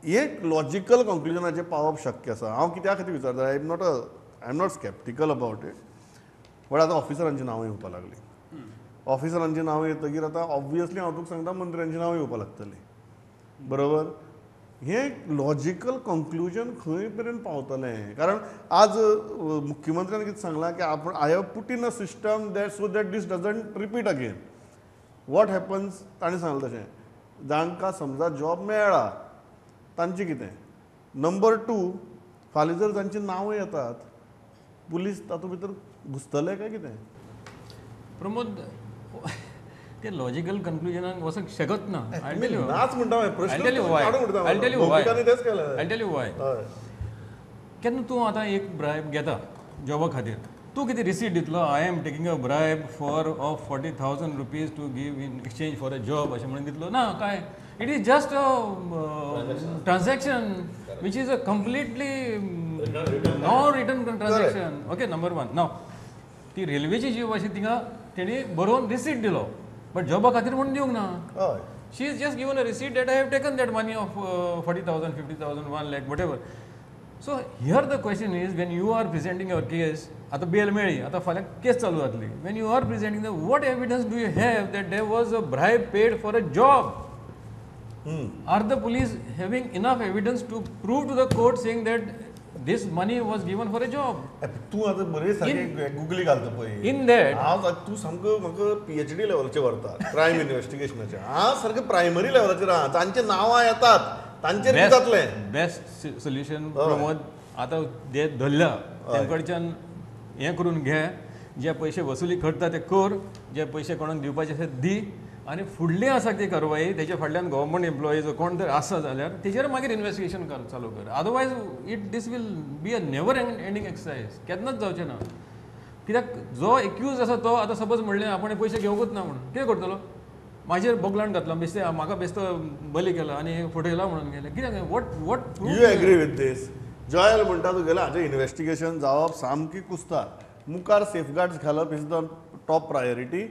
एक लॉजिकल कंक्लुजनाचेर पावप शक्य आसा. हांव कित्या खातीर विचारता, I am not sceptical about it, but आतां ऑफिसरांची नांवां येवपाक लागली. ऑफिसरांची नांवां येतकीर आतां ऑब्वियसली हांव तुका सांगता मंत्र्यांची नांवां येवपाक लागतली. बरोबर. हें लॉजिकल कंक्लुजन खंय पर्यंत पावतलें? कारण आज मुख्यमंत्र्यान कितें सांगलां की I have put in a system that so that this doesn't repeat again. What happens, ताणें सांगलें तशें, जांकां समजा जॉब मेळ्ळा तांचें कितें? नंबर 2, फाल्यां जर तांचीं नांवां येतात, पुलीस तातूंत भितर घुसतले काय कितें? प्रमोद, ते लॉजिकल कन्क्लुजनाक वचूंक शकत ना. नाच म्हणटा प्रश्न. I'll tell you why. I'll tell you why. केन्ना तूं आतां एक ब्रायब घेता जॉबा खातीर, तूं कितें रिसीट दितलो, I am taking a bribe of 40,000 rupees to give in exchange for a job अशें म्हणून दितलो ना? काय, it is just a transaction which is a completely non return transaction. Okay, number 1. नाव ती रेल्वेची जी अशी थिंगा तेणी बरोवन रिसीट दिलो, बट जॉबा खातीर म्हणून दिवंक ना. She is just given a receipt that I have taken that money of 40,000, 50,000, 1 lakh, whatever. So here the question is, when you are presenting your case, आतां बेल मेळ्ळी, आतां फाल्यां केस चालू जातली, when you are presenting the what evidence do you have that there was a bribe paid for a job? Are the police having enough evidence to prove to the court saying that this money was given for a job? तूं आतां बरें सारकें googly घालता पळय. In that, हांव तूं सामको म्हाका PhD लेवलाचेर व्हरता क्रायम इन्व्हेस्टिगेशनाचेर. हांव सारकें प्रायमरी लेवलाचेर आहा. तांचें नांवां येतात, तांचेर कितें जातलें? बेस्ट सोल्युशन प्रमोद, आतां जे धरल्या तेंकडच्यान हें करून घे, जे पयशे वसुली करता ते कर, जे पयशे कोणाक दिवपाचे आसा दी, आनी फुडली आसा ती कारवाई तेजे फाटल्यान गव्हर्मेंट एम्प्लॉईज कोण तर आसा जाल्यार तेजेर मागीर इन्व्हेस्टिगेशन चालू कर. Otherwise this will be a never ending exercise. केन्नाच जावचें ना. कित्याक जो एक्यूज आसा तो आतां सपोज म्हणलें आपण पयशे घेवंकूच ना म्हणून कितें करतलो? म्हाजेर बोगलान घातलो, बेश्टे म्हाका बेश्तो बली केला आनी फटयला म्हणून गेले. कित्याक what you agree with this? Joel म्हणटा तुगेलें हाचें इन्व्हेस्टिगेशन जावप सामकी कुस्तार. मुखार सेफगार्ड्स घालप इज द टॉप प्रायोरिटी.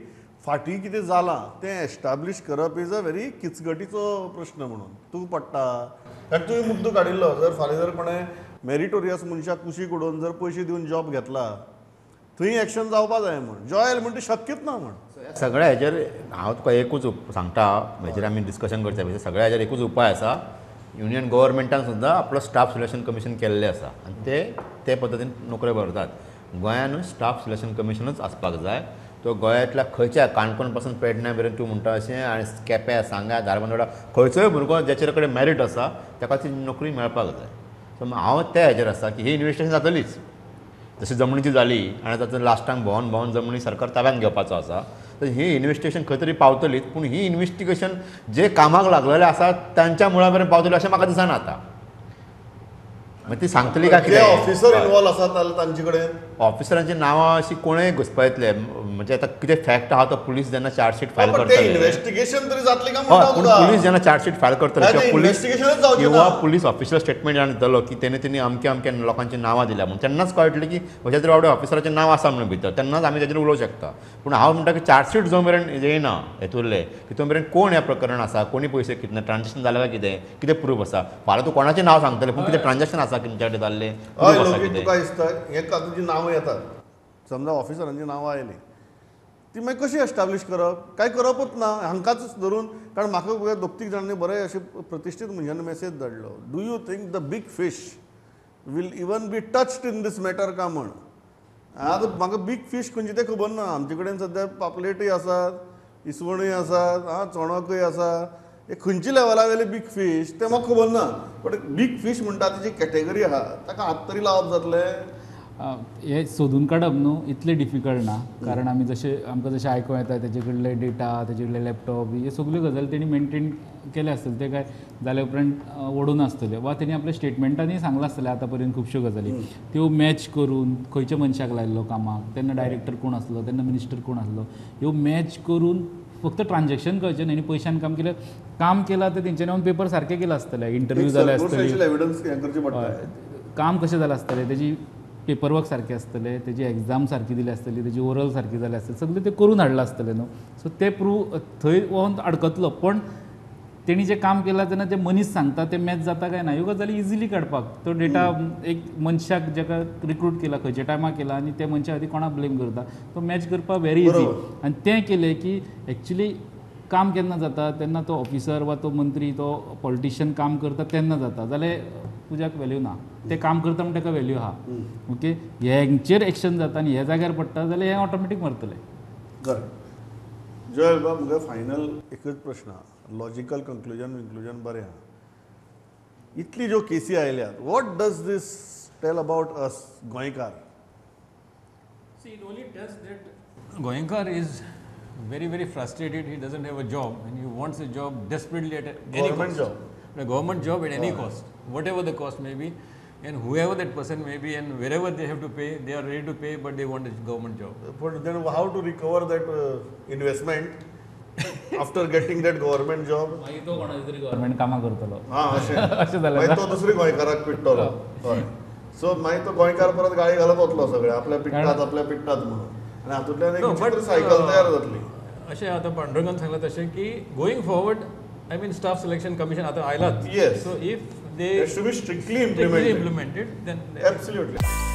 फाटीं कितें जालां तें एस्टाब्लीश करप इज अ व्हेरी किचगटीचो प्रश्न म्हणून तूं पडटा. कारण तुवें मुद्दो काडिल्लो, जर फाल्यां जर कोणें मेरिटोरियस मनशाक कुशीक उडोवन जर पयशे दिवन जॉब घेतला, थंय एक्शन जावपा जाय म्हण. जॉयल म्हणटा शक्यच ना म्हण. सगळ्या हेजेर हांव तुका एकूच सांगता, हेजेर आमी डिस्कशन करच्या पयलीं सगळ्या हेजेर एकूच उपाय आसा. युनियन गव्हर्मेंटान सुद्दां आपलो स्टाफ सिलेक्शन कमिशन केल्लें आसा आनी ते पद्दतीन नोकऱ्यो भरतात. गोंयान स्टाफ सिलेक्शन कमिशनूच आसपाक जाय. तो गोंयांतल्या खंयच्या काणकोण पासून पेडण्यां मेरेन तूं म्हणटा अशें, आनी केप्यां, सांग्या, धारबांदोडा खंयचोय भुरगो जाचे कडेन मेरीट आसा ताका ती नोकरी मेळपाक जाय. सो हांव त्या हेजेर आसा की ही इन्व्हेस्टिगेशन जातलीच. जशी जमनीची जाली आनी तातूंत लास्टाक भोंवन जमनी सरकार ताब्यान घेवपाचो आसा, तर ही इन्व्हेस्टिगेशन खंय तरी पावतलीच. पूण ही इन्व्हेस्टिगेशन जे कामाक लागलेले आसात तांच्या मुळा मेरेन पावतली अशें म्हाका दिसना. आतां मागीर ती सांगतली काय कितें? ऑफिसर इनवॉल्व आसात तांचे कडेन ऑफिसरांची नांवां अशी कोणूय घुसपायतले. म्हणजे आतां कितें फॅक्ट आहा तो पुलीस जेन्ना चार्जशीट फायल करतले, इन्व्हेस्टिगेशन तरी जातली का? पूण पुलीस जेन्ना चार्जशीट फायल करतले किंवा पुलीस ऑफिशियल स्टेटमेंट दितलो की तेणी अमक्या अमक्या लोकांची नांवां दिल्या म्हणून, तेन्नाच कळटलें की खंयच्या तरी बाबड्या ऑफिसराचें नांव आसा म्हणून भितर, तेन्नाच आमी तेजेर उलोवंक शकता. पूण हांव म्हणटा की चार्जशीट जो मेरेन येयना हेतुरले की तो मेरेन कोण ह्या प्रकरण आसा, कोणी पयशे कितले ट्रान्झॅक्शन जालें काय कितें प्रूफ आसा. फाल्यां तूं कोणाचें नांव सांगतलें पूण कितें ट्रान्झॅक्शन आसा तुमच्या कडेन जाल्लें, तुका दिसता हेका तुजी नांवां येतात, समजा ऑफिसरांची नांवां आयलीं, ती मागीर कशी एस्टाब्लीश करप? काय करपच ना हांकाच धरून. कारण म्हाका दोग तीग जाणांनी बरें अशें प्रतिश्ठीत मनशांनी मेसेज धाडलो, do you think the big fish will even be touched in this matter काय म्हण. आतां म्हाका बीग फीश खंयची तें खबर ना. आमचे कडेन सद्या पापलेटूय आसात, इसवणूय आसात, चोणोकूय आसा. हे खंयची लेवला वयले बीग फीश तें म्हाका खबर ना. बट बीग फीश म्हणटा तेजी कॅटेगरी आहा, ताका हात तरी लावप जातलें? हे सोदून काडप न्हू इतलें डिफिकल्ट ना. कारण आमी आमकां जशें आयकूं येता तेजे कडले डेटा, तेजे कडले लॅपटॉप, हे सगल्यो गजाली तेणी मेनटेन केले आसतले. ते काय जाले उपरांत ओडून आसतले वा तेणी आपल्या स्टेटमेंटांनी सांगलां आसतलें आतां पर्यंत खुबश्यो गजाली त्यो मॅच करून खंयच्या मनशाक लायल्लो कामाक, तेन्ना डायरेक्टर कोण आसलो, तेन्ना मिनिस्टर कोण आसलो, ह्यो मॅच करून फक्त ट्रान्झॅक्शन कळचें न्ही. पयशान काम केलां ते तेंच्यांनी हांवें पेपर सारके केले आसतले, इंटरव्यू जाले आसतले, काम कशें जालें आसतलें, तेजी पेपर वर्क सारकें आसतलें, तेजी एग्जाम सारकी दिली आसतली, तेजी ओरल सारकी जाली आसतली, सगळें ते करून हाडलें आसतलें न्हू. सो ते प्रूव थंय वोन अडकतलो. पण तेणी जे काम केलां तेन्ना ते मनीस सांगता ते मॅच जाता काय ना ह्यो गजाली इजिली काडपाक तो डेटा एक मनशाक जाका रिक्रूट केला खंयच्या टायमार केला आनी त्या मनशा खातीर कोणाक ब्लेम करता तो मॅच करपाक व्हेरी इजी आनी तें केलें की एक्चुली काम केन्ना जाता तेन्ना तो ऑफिसर वा तो मंत्री तो पॉलिटिशियन काम करता तेन्ना जाता जाल्यार तुज्याक व्हॅल्यू ना ते काम करता म्हणून ताका व्हॅल्यू आहा ओके हेंचेर एक्शन जाता आनी ह्या जाग्यार पडटा जाल्यार हें ऑटोमॅटीक मरतलें करेक्ट जय बाबा मुगे फायनल एकच प्रश्न आहा लॉजिकल कंक्लुजन बरें आहा इतली ज्यो केसी आयल्यात what does this tell about us गोंयकार See, it only tells that Goenkar is very, very frustrated. He doesn't have a job and he wants a job desperately at any Government cost. job. A government job at any cost, whatever the cost may be, and whoever that person may be, and wherever they have to pay, they are ready to pay, but they want a government job. But then how to recover that investment after getting that government job? मागीर तो कोणाच्या तरी government कामां करतलो हां अशें अशें जालें मागीर तो दुसरी गोंयकाराक पिट्टलो हय सो मागीर तो गोंयकार परत गाळी घालत वतलो सगळे आपल्या पिट्टात म्हणून आनी हातूंतल्यान एक No, but, विचित्र सायकल तयार जातली अशें आतां पांडुरंगान सांगलां तशें की going forward I mean staff selection commission आतां आयलात Yes. So if they It should be strictly implemented. implemented then Absolutely.